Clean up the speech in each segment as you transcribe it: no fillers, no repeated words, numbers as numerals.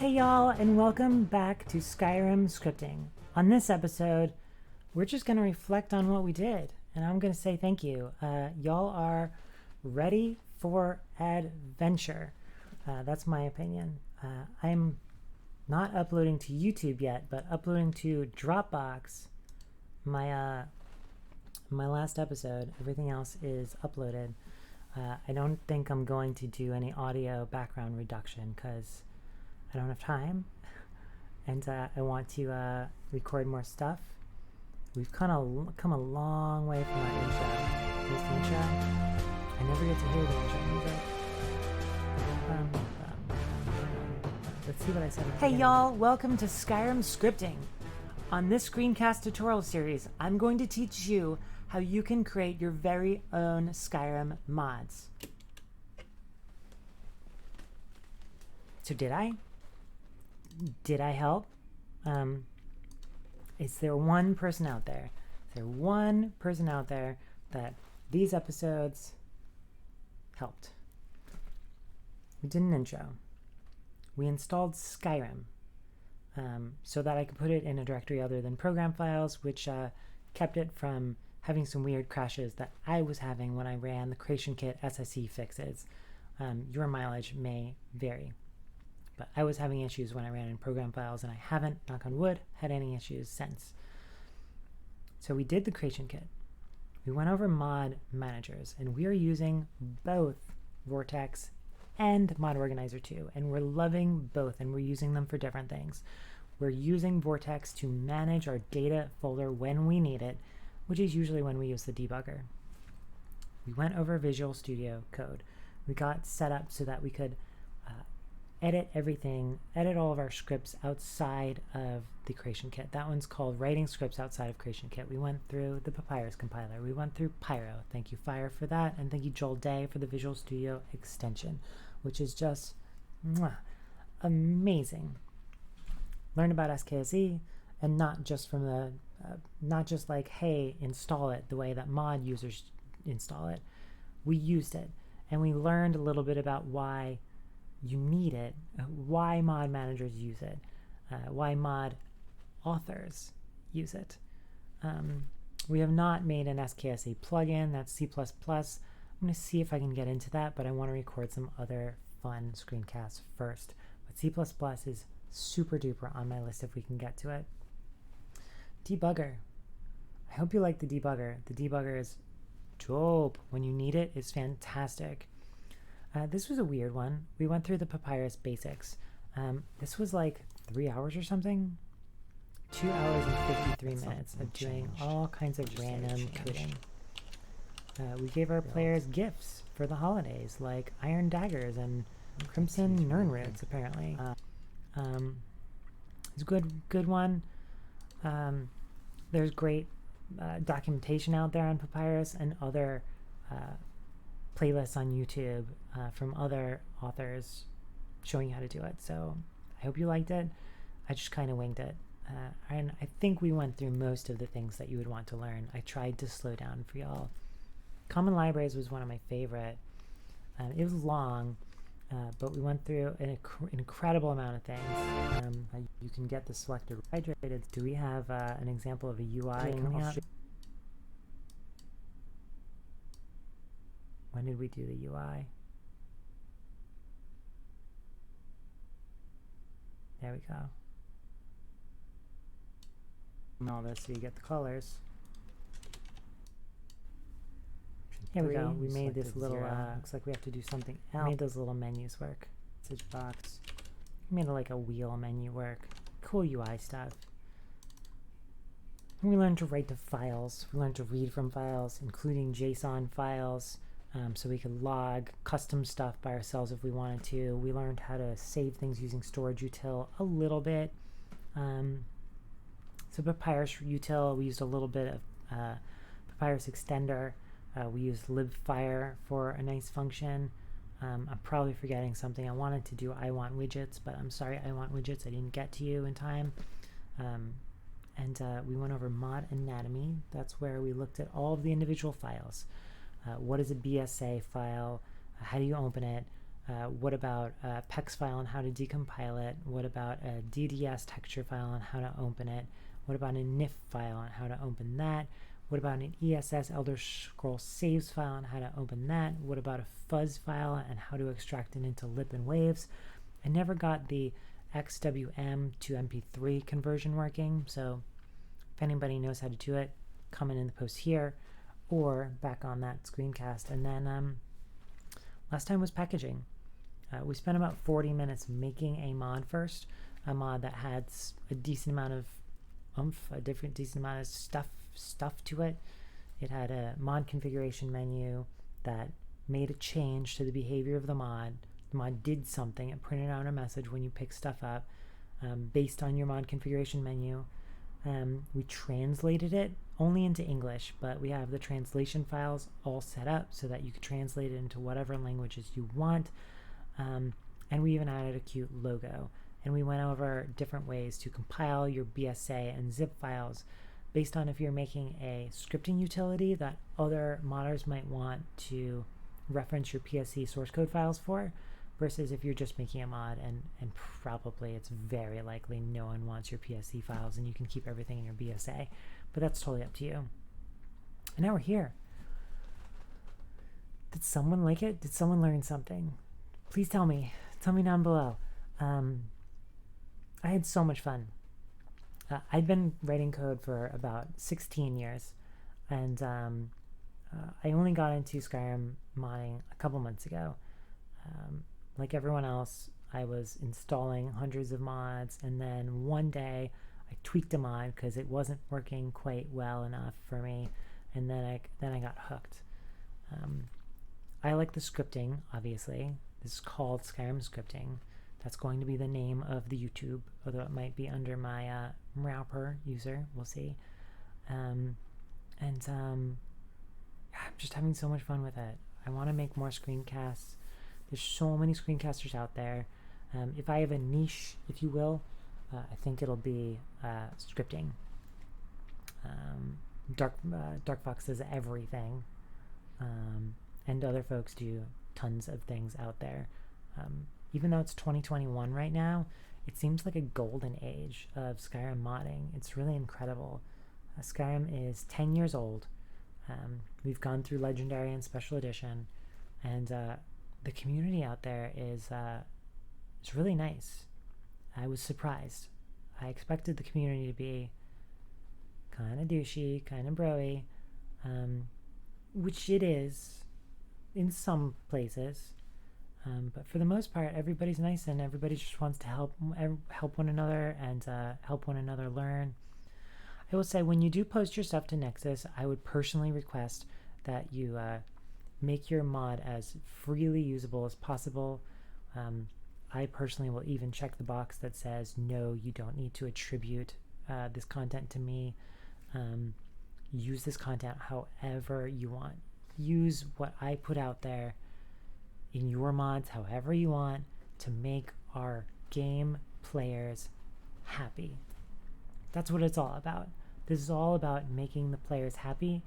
Hey y'all, and welcome back to Skyrim Scripting. On this episode, we're just going to reflect on what we did, and I'm going to say thank you. Y'all are ready for adventure. That's my opinion. I'm not uploading to YouTube yet, but uploading to Dropbox. My last episode, everything else is uploaded. I don't think I'm going to do any audio background reduction because I don't have time, and I want to record more stuff. We've kind of come a long way from our intro. Here's the intro. I never get to hear the intro music. Let's see what I said. Hey y'all, welcome to Skyrim Scripting. On this screencast tutorial series, I'm going to teach you how you can create your very own Skyrim mods. So did I help? Is there one person out there? Is there one person out there that these episodes helped? We did an intro. We installed Skyrim so that I could put it in a directory other than program files, which kept it from having some weird crashes that I was having when I ran the Creation Kit SSE fixes. Your mileage may vary. But I was having issues when I ran in program files, and I haven't, knock on wood, had any issues since. So we did the Creation Kit. We went over mod managers, and we are using both Vortex and Mod Organizer 2, and we're loving both, and we're using them for different things. We're using Vortex to manage our data folder when we need it, which is usually when we use the debugger. We went over Visual Studio Code. We got set up so that we could edit everything, edit all of our scripts outside of the Creation Kit. That one's called Writing Scripts Outside of Creation Kit. We went through the Papyrus compiler. We went through Pyro. Thank you, Fire, for that. And thank you, Joel Day, for the Visual Studio extension, which is just amazing. Learn about SKSE, and not just from the, not just like, hey, install it the way that mod users install it. We used it, and we learned a little bit about why you need it, why mod managers use it, why mod authors use it. We have not made an SKSE plugin, that's C++. I'm going to see if I can get into that, but I want to record some other fun screencasts first. But C++ is super duper on my list if we can get to it. Debugger. I hope you like the debugger. The debugger is dope. When you need it, it's fantastic. This was a weird one. We went through the Papyrus basics. This was like 3 hours or something. 2 hours and 53 minutes of doing all kinds of random coding. We gave our players gifts for the holidays, like iron daggers and crimson nern roots, apparently. It's a good one. There's great documentation out there on Papyrus and other playlists on YouTube from other authors showing you how to do it. So I hope you liked it. I just kind of winged it. And I think we went through most of the things that you would want to learn. I tried to slow down for y'all. Common Libraries was one of my favorite. It was long, but we went through an incredible amount of things. You can get the selected hydrated. Do we have an example of a UI coming up? When did we do the UI? There we go. And all this so you get the colors. Here we go. We made this little, looks like we have to do something else. We made those little menus work. Message box. We made like a wheel menu work. Cool UI stuff. And we learned to write to files. We learned to read from files, including JSON files. So we could log custom stuff by ourselves if we wanted to. We learned how to save things using storage util a little bit. So Papyrus util, we used a little bit of Papyrus extender. We used libfire for a nice function. I'm probably forgetting something. I wanted to do I want widgets, but I'm sorry, I want widgets. I didn't get to you in time. And we went over mod anatomy. That's where we looked at all of the individual files. What is a BSA file? How do you open it? What about a PEX file and how to decompile it? What about a DDS texture file and how to open it? What about a NIF file and how to open that? What about an ESS Elder Scrolls Saves file and how to open that? What about a fuzz file and how to extract it into lip and waves? I never got the XWM to MP3 conversion working, so if anybody knows how to do it, comment in the post here or back on that screencast. And then last time was packaging. We spent about 40 minutes making a mod first, a mod that had a decent amount of a decent amount of stuff to it. It had a mod configuration menu that made a change to the behavior of the mod. The mod did something. It printed out a message when you pick stuff up based on your mod configuration menu. We translated it only into English, but we have the translation files all set up so that you can translate it into whatever languages you want. And we even added a cute logo. And we went over different ways to compile your BSA and zip files based on if you're making a scripting utility that other modders might want to reference your PSC source code files for, versus if you're just making a mod and probably it's very likely no one wants your PSC files and you can keep everything in your BSA. But that's totally up to you. And now we're here. Did someone like it? Did someone learn something? Please tell me. Tell me down below. I had so much fun. I'd been writing code for about 16 years, and I only got into Skyrim modding a couple months ago. Like everyone else, I was installing hundreds of mods, and then one day I tweaked a mod because it wasn't working quite well enough for me, and then I got hooked. I like the scripting, obviously. This is called Skyrim scripting. That's going to be the name of the YouTube, although it might be under my Mrauper user. We'll see. I'm just having so much fun with it. I want to make more screencasts. There's so many screencasters out there. If I have a niche, if you will, I think it'll be scripting. Dark Fox does everything, and other folks do tons of things out there. Even though it's 2021 right now, it seems like a golden age of Skyrim modding. It's really incredible. Skyrim is 10 years old. We've gone through Legendary and Special Edition, and the community out there is it's really nice. I was surprised. I expected the community to be kind of douchey, kind of bro-y, which it is in some places. But for the most part, everybody's nice and everybody just wants to help one another and help one another learn. I will say, when you do post your stuff to Nexus, I would personally request that you make your mod as freely usable as possible. I personally will even check the box that says, no, you don't need to attribute this content to me. Use this content however you want. Use what I put out there in your mods however you want to make our game players happy. That's what it's all about. This is all about making the players happy,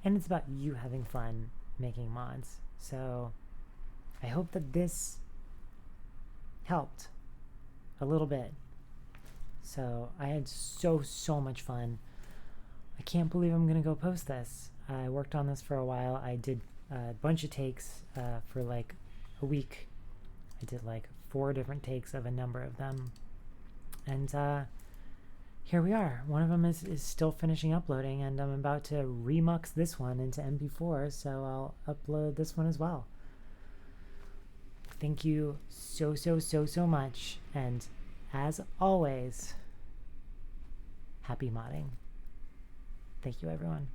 and it's about you having fun making mods. So I hope that this helped a little bit. So I had so much fun. I can't believe I'm gonna go post this. I worked on this for a while. I did a bunch of takes for like a week. I did like 4 different takes of a number of them, and here we are. One of them is still finishing uploading, and I'm about to remux this one into MP4, so I'll upload this one as well. Thank you so much, and as always, happy modding. Thank you, everyone.